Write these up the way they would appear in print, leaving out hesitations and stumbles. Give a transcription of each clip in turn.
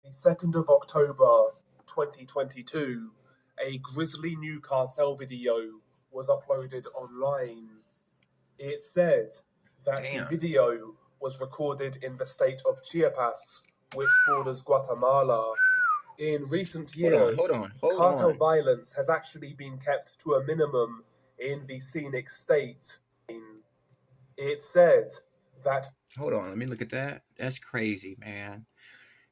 The 2nd of October 2022, a grisly new Cartel video was uploaded online. It said that the video was recorded in the state of Chiapas, which borders Guatemala. In recent years, cartel violence has actually been kept to a minimum in the scenic state. It said that... Hold on, let me look at that. That's crazy, man.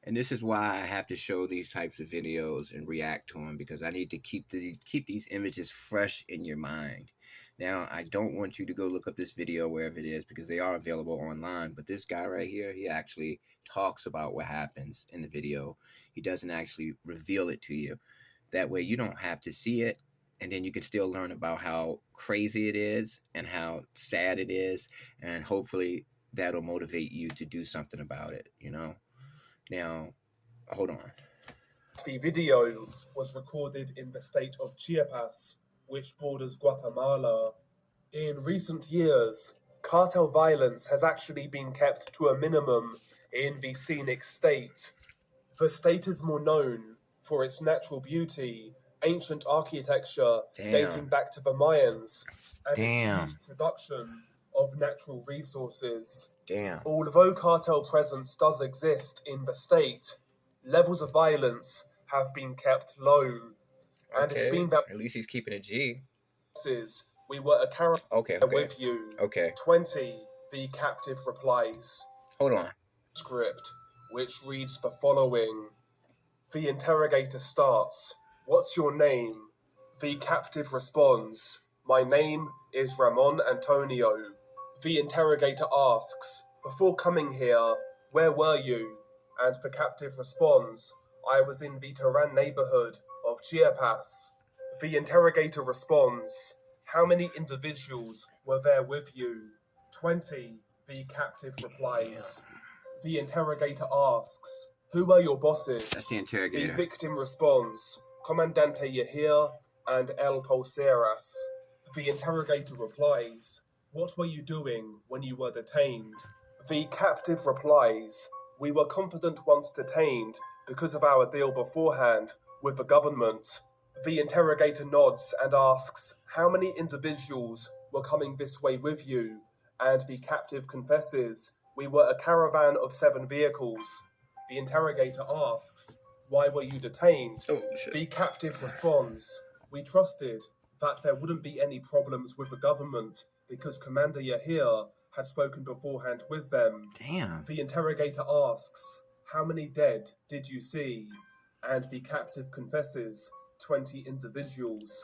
And this is why I have to show these types of videos and react to them, because I need to keep these images fresh in your mind. Now, I don't want you to go look up this video wherever it is, because they are available online. But this guy right here, he actually talks about what happens in the video. He doesn't actually reveal it to you. That way you don't have to see it. And then you can still learn about how crazy it is and how sad it is. And hopefully that'll motivate you to do something about it, you know? Now, hold on. The video was recorded in the state of Chiapas, which borders Guatemala. In recent years, cartel violence has actually been kept to a minimum in the scenic state. The state is more known for its natural beauty, ancient architecture dating back to the Mayans, and its huge production of natural resources. Although cartel presence does exist in the state, levels of violence have been kept low. And it's been that... At least he's keeping a G. We were a caravan with you. 20, the captive replies. Hold on. Script, which reads the following. The interrogator starts. What's your name? The captive responds. My name is Ramon Antonio. The interrogator asks, before coming here, where were you? And the captive responds, I was in the Terran neighborhood of Chiapas. The interrogator responds, how many individuals were there with you? 20, the captive replies. The interrogator asks, who are your bosses? That's the interrogator. The victim responds, Comandante Yahir and El Pulseras. The interrogator replies, what were you doing when you were detained? The captive replies, we were confident once detained because of our deal beforehand with the government. The interrogator nods and asks, how many individuals were coming this way with you? And the captive confesses, we were a caravan of 7 vehicles. The interrogator asks, why were you detained? The captive responds, we trusted that there wouldn't be any problems with the government because Commander Yahir had spoken beforehand with them. The interrogator asks, how many dead did you see? And the captive confesses, 20 individuals.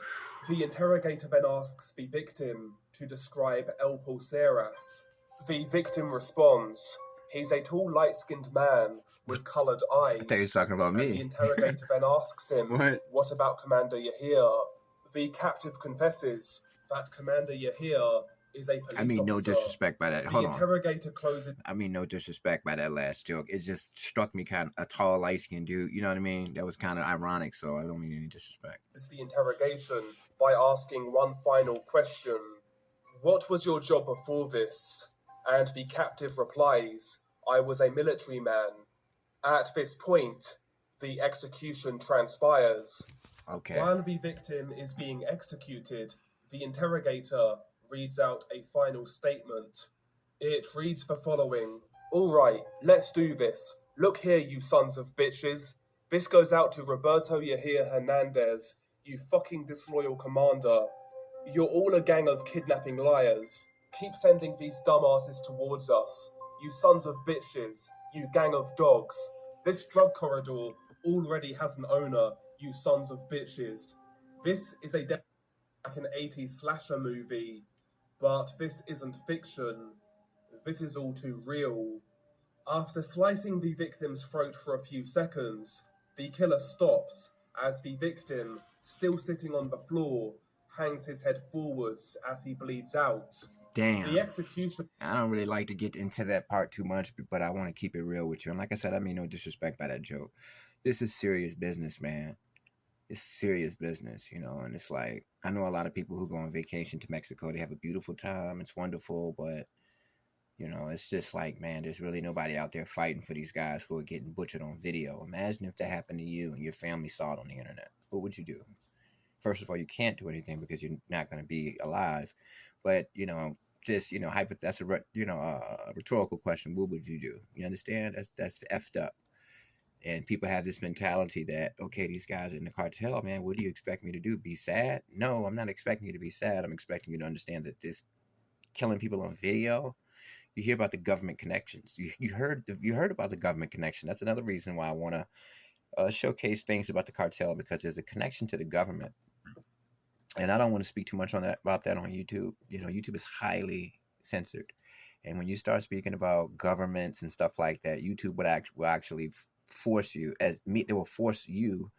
The interrogator then asks the victim to describe El Pulseras. The victim responds, he's a tall, light-skinned man with coloured eyes. I thought he was talking about me. The interrogator then asks him, what about Commander Yahir? The captive confesses that Commander Yahir is a police I mean, no officer. Disrespect by that. Hold on. The interrogator closes... I mean, no disrespect by that last joke. It just struck me kind of a tall, light-skinned dude. You know what I mean? That was kind of ironic, so I don't mean any disrespect. The interrogation by asking one final question. What was your job before this? And the captive replies, I was a military man. At this point, the execution transpires. While the victim is being executed, the interrogator reads out a final statement. It reads the following. All right, let's do this. Look here, you sons of bitches. This goes out to Roberto Yahir Hernandez, you fucking disloyal commander. You're all a gang of kidnapping liars. Keep sending these dumbasses towards us. You sons of bitches, you gang of dogs. This drug corridor already has an owner, you sons of bitches. This is like an 80s slasher movie, but this isn't fiction. This is all too real. After slicing the victim's throat for a few seconds, the killer stops as the victim, still sitting on the floor, hangs his head forwards as he bleeds out. The execution... I don't really like to get into that part too much, but I want to keep it real with you. And like I said, I mean no disrespect by that joke. This is serious business, man. It's serious business, you know, and it's like, I know a lot of people who go on vacation to Mexico, they have a beautiful time, it's wonderful, but You know, it's just like, man, there's really nobody out there fighting for these guys who are getting butchered on video. Imagine if that happened to you and your family saw it on the internet. What would you do? First of all, you can't do anything because you're not going to be alive. But just that's a a rhetorical question. What would you do? You understand? That's effed up. And people have this mentality that, okay, these guys are in the cartel, man. What do you expect me to do? Be sad? No, I'm not expecting you to be sad. I'm expecting you to understand that this killing people on video. You hear about the government connections. You heard about the government connection. That's another reason why I want to showcase things about the cartel, because there's a connection to the government. And I don't want to speak too much on that about that on YouTube. YouTube is highly censored, and when you start speaking about governments and stuff like that, YouTube will actually force you they will force you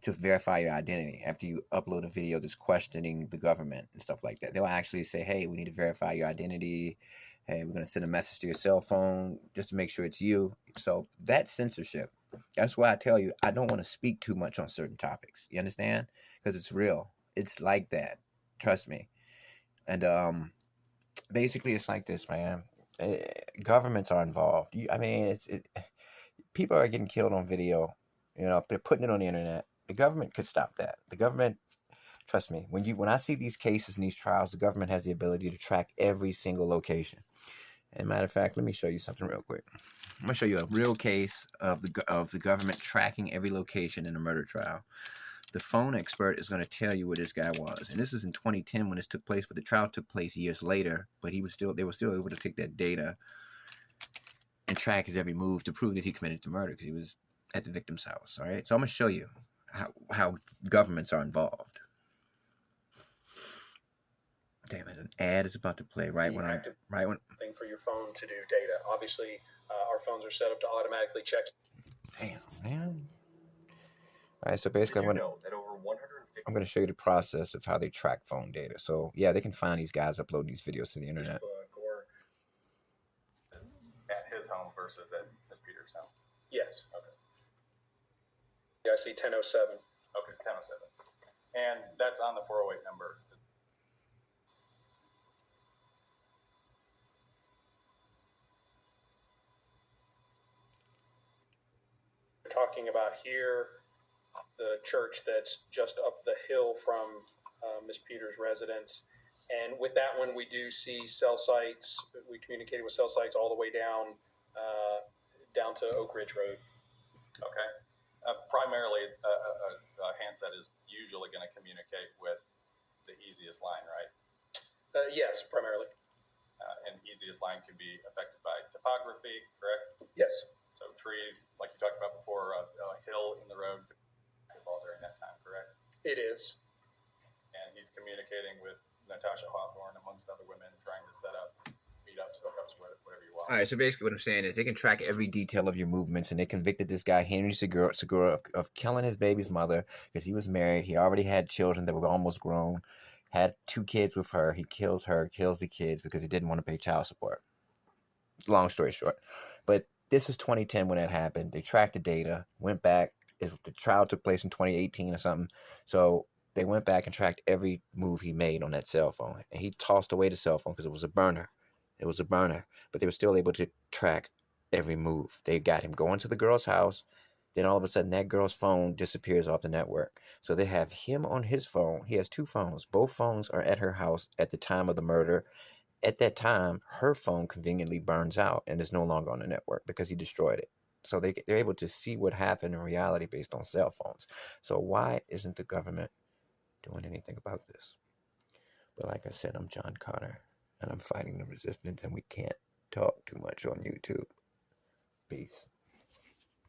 to verify your identity after you upload a video that's questioning the government and stuff like that. They'll actually say, hey, we need to verify your identity. Hey, we're going to send a message to your cell phone just to make sure it's you. So that's censorship. That's why I tell you, I don't want to speak too much on certain topics. You understand? Because it's real. It's like that. Trust me. And basically, it's like this, man. Governments are involved. People are getting killed on video. They're putting it on the internet. The government could stop that. The government, trust me, when I see these cases and these trials, the government has the ability to track every single location. And matter of fact, let me show you something real quick. I'm gonna show you a real case of the government tracking every location in a murder trial. The phone expert is going to tell you where this guy was, and this was in 2010 when this took place, but the trial took place years later. But they were still able to take that data and track his every move to prove that he committed the murder because he was at the victim's house. All right, so I'm going to show you how governments are involved. Damn it, an ad is about to play right when thing for your phone to do data. Obviously, our phones are set up to automatically check. Damn, man. All right, so basically, I'm going to show you the process of how they track phone data. So yeah, they can find these guys uploading these videos to the internet. Or at his home versus at Miss Peters' home. Yes. Okay. Yeah, I see 1007. Okay, 1007. And that's on the 408 number. We're talking about here, the church that's just up the hill from Miss Peters' residence. And with that one, we do see cell sites. We communicated with cell sites all the way down to Oak Ridge Road. Okay. Primarily, a handset is usually going to communicate with the easiest line, right? Yes, primarily. And easiest line can be affected by topography, correct? Yes. So trees, like you talked about before, a hill in the road could fall during that time, correct? It is. And he's communicating with Natasha Hawthorne, amongst other women, trying to set up meetups, hookups, whatever you want. All right, so basically what I'm saying is they can track every detail of your movements, and they convicted this guy, Henry Segura, of killing his baby's mother because he was married. He already had children that were almost grown, had 2 kids with her. He kills her, kills the kids because he didn't want to pay child support. Long story short. But this was 2010 when that happened. They tracked the data, went back. The trial took place in 2018 or something. So they went back and tracked every move he made on that cell phone. And he tossed away the cell phone because it was a burner. It was a burner. But they were still able to track every move. They got him going to the girl's house. Then all of a sudden, that girl's phone disappears off the network. So they have him on his phone. He has 2 phones. Both phones are at her house at the time of the murder. At that time, her phone conveniently burns out and is no longer on the network because he destroyed it. So they're able to see what happened in reality based on cell phones. So why isn't the government doing anything about this? But like I said, I'm John Connor, and I'm fighting the resistance, and we can't talk too much on YouTube. Peace.